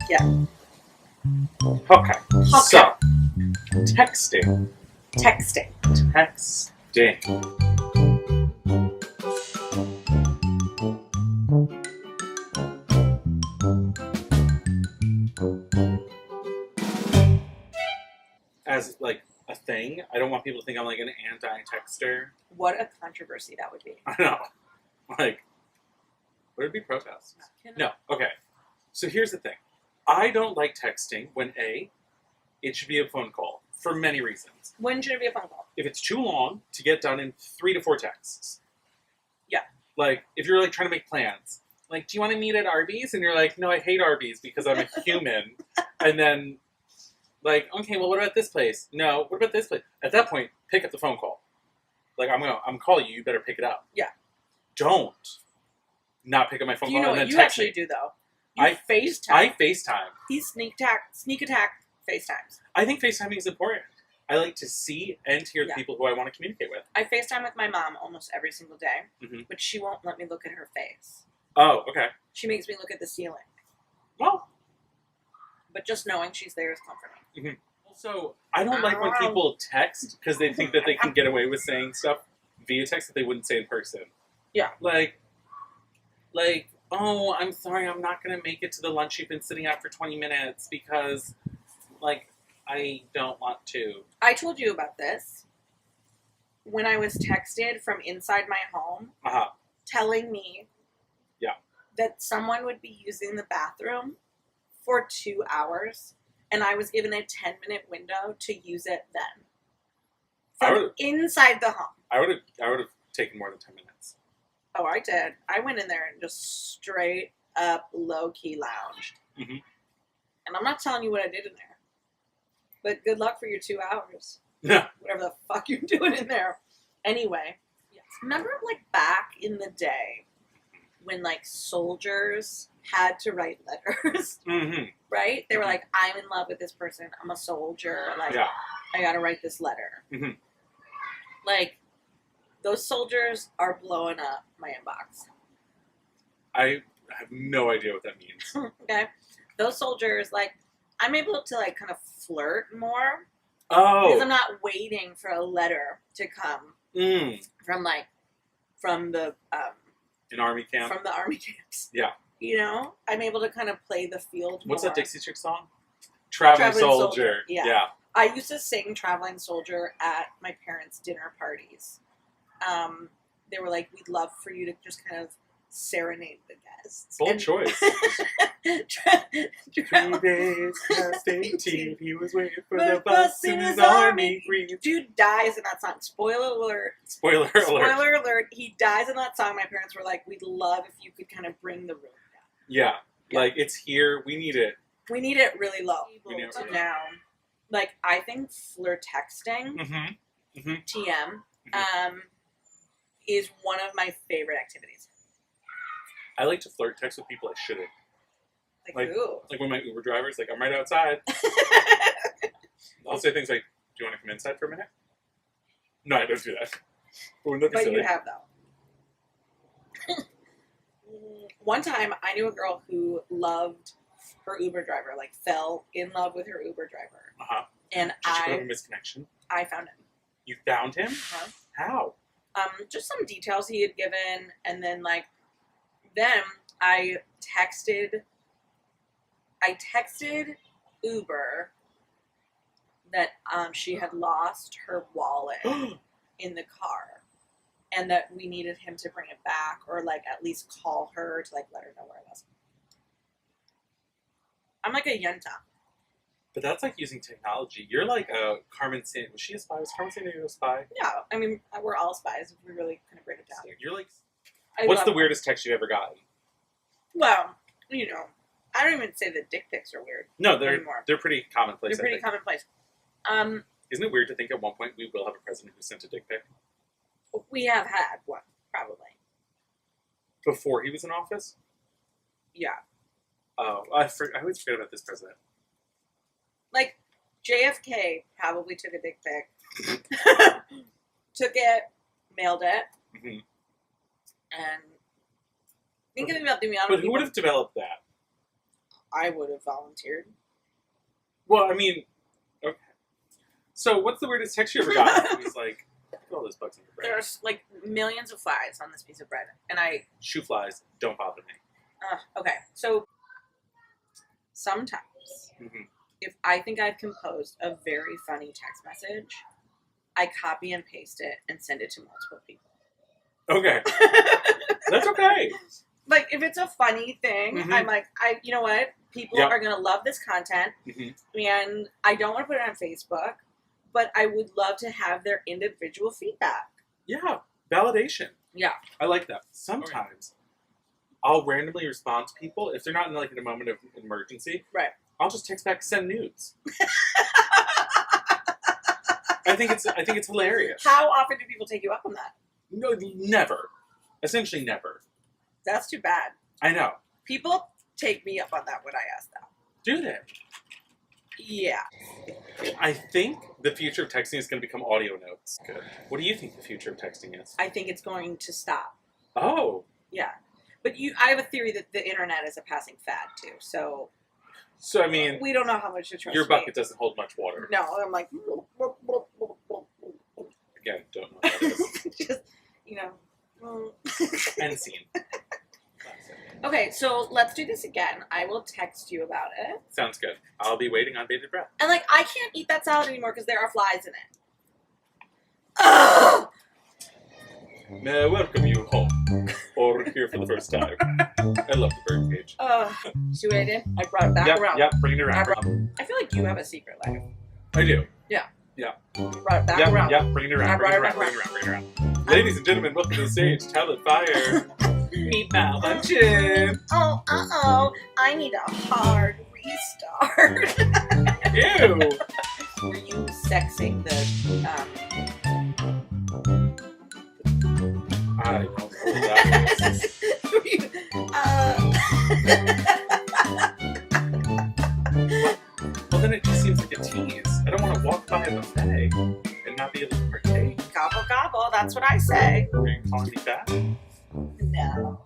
Yeah. Okay. So, texting. Texting. Texting. As like a thing, I don't want people to think I'm like an anti-texter. What a controversy that would be. I know. Like, would it be protest? No. Okay. So here's the thing. I don't like texting when it should be a phone call for many reasons. When should it be a phone call? If it's too long, to get done in 3 to 4 texts. Yeah. Like, if you're like trying to make plans, like, do you want to meet at Arby's? And you're like, no, I hate Arby's because I'm a human. And then, like, okay, well, what about this place? No, what about this place? At that point, pick up the phone call. Like, I'm calling you. You better pick it up. Yeah. Don't not pick up my phone Do you call know and what then you text actually me. do though? I FaceTime. FaceTime. He sneak attack FaceTimes. I think FaceTiming is important. I like to see and hear the people who I want to communicate with. I FaceTime with my mom almost every single day, Mm-hmm. but she won't let me look at her face. Oh, okay. She makes me look at the ceiling. Well, but just knowing she's there is comforting. Mm-hmm. Also, I don't like when people text because they think that they can get away with saying stuff via text that they wouldn't say in person. Yeah. Like, oh, I'm sorry, I'm not going to make it to the lunch you've been sitting at for 20 minutes because, like, I don't want to. I told you about this when I was texted from inside my home telling me that someone would be using the bathroom for 2 hours, and I was given a 10-minute window to use it then. From inside the home. I would have taken more than 10 minutes. Oh, I did. I went in there and just straight up low-key lounged. Mm-hmm. And I'm not telling you what I did in there. But good luck for your 2 hours. Yeah. Whatever the fuck you're doing in there. Anyway. Yes. Remember, like, back in the day when, like, soldiers had to write letters? Mm-hmm. Right? They were like, I'm in love with this person. I'm a soldier. Like, I gotta write this letter. Mm-hmm. Like, those soldiers are blowing up my inbox. I have no idea what that means. Okay? Those soldiers, like, I'm able to, like, kind of flirt more. Oh. Because I'm not waiting for a letter to come from the... an army camp? From the army camps. Yeah. You know? I'm able to kind of play the field What's more. that Dixie Chick song? Traveling Soldier. Yeah. I used to sing Traveling Soldier at my parents' dinner parties. They were like, we'd love for you to just kind of serenade the guests. Bold choice. 3 days past 18, he was waiting for the bus in his army green. Dude dies in that song. Spoiler alert. Spoiler alert. Spoiler alert. He dies in that song. My parents were like, we'd love if you could kind of bring the room down. Yeah. Like, it's here. We need it. We need it really low. We need it really now. Like, I think flirt texting, TM, is one of my favorite activities. I like to flirt text with people I shouldn't. Like who? Like when my Uber driver's like, I'm right outside. I'll say things like, do you want to come inside for a minute? No, I don't do that. But you have, though. One time, I knew a girl who loved her Uber driver, like fell in love with her Uber driver. And Did you have a misconnection? I found him. You found him? How? Just some details he had given, and then then I texted Uber that she had lost her wallet in the car, and that we needed him to bring it back, or like at least call her to like let her know where it was. I'm like a yenta. But that's like using technology. You're like a Carmen San... Was she a spy? Was Carmen Sandiego a spy? Yeah, I mean, we're all spies if we really kind of break it down. You're like... What's the weirdest text you've ever gotten? Well, you know, I don't even say that dick pics are weird. No, they're pretty commonplace. They're pretty commonplace. Isn't it weird to think at one point we will have a president who sent a dick pic? We have had one, probably. Before he was in office? Yeah. Oh, I always forget about this president. Like, JFK probably took a dick pic. Took it, mailed it, and thinking about the amount of But who would have developed that? I would have volunteered. Well, I mean, okay. So, what's the weirdest text you ever got? It was like, look at all those bugs in your bread. There's like millions of flies on this piece of bread, and shoe flies don't bother me. Okay, so sometimes if I think I've composed a very funny text message, I copy and paste it and send it to multiple people. Okay. That's okay. Like, if it's a funny thing, I'm like, you know what? People are going to love this content, and I don't want to put it on Facebook, but I would love to have their individual feedback. Yeah. Validation. Yeah. I like that. Sometimes I'll randomly respond to people if they're not in like in a moment of emergency. Right. I'll just text back, send nudes. I think it's hilarious. How often do people take you up on that? No, never. Essentially never. That's too bad. I know. People take me up on that when I ask that. Do they? Yeah. I think the future of texting is going to become audio notes. Good. What do you think the future of texting is? I think it's going to stop. Oh. Yeah. But I have a theory that the internet is a passing fad, too. So I mean... we don't know how much to trust your bucket doesn't hold much water. No, I'm like... Again, don't know what that is. Just, you know... End scene. Okay, so let's do this again. I will text you about it. Sounds good. I'll be waiting on bated breath. And, like, I can't eat that salad anymore because there are flies in it. Ugh! May I welcome you home, or here for the first time. I love the birdcage. See what I did? I brought it back around. Yep, bring it around. I feel like you have a secret life. I do. Yeah. Yeah. Brought it back around. Yep, bring it around. Bring it around. Ladies and gentlemen, welcome to the stage, Talent Fire. Meet Malfunction. Oh, I need a hard restart. Ew. Were you sexing the, I don't know what that is. Well, then it just seems like a tease. I don't want to walk by a buffet and not be able to partake. Gobble, gobble, that's what I say. Are you calling me fat? No.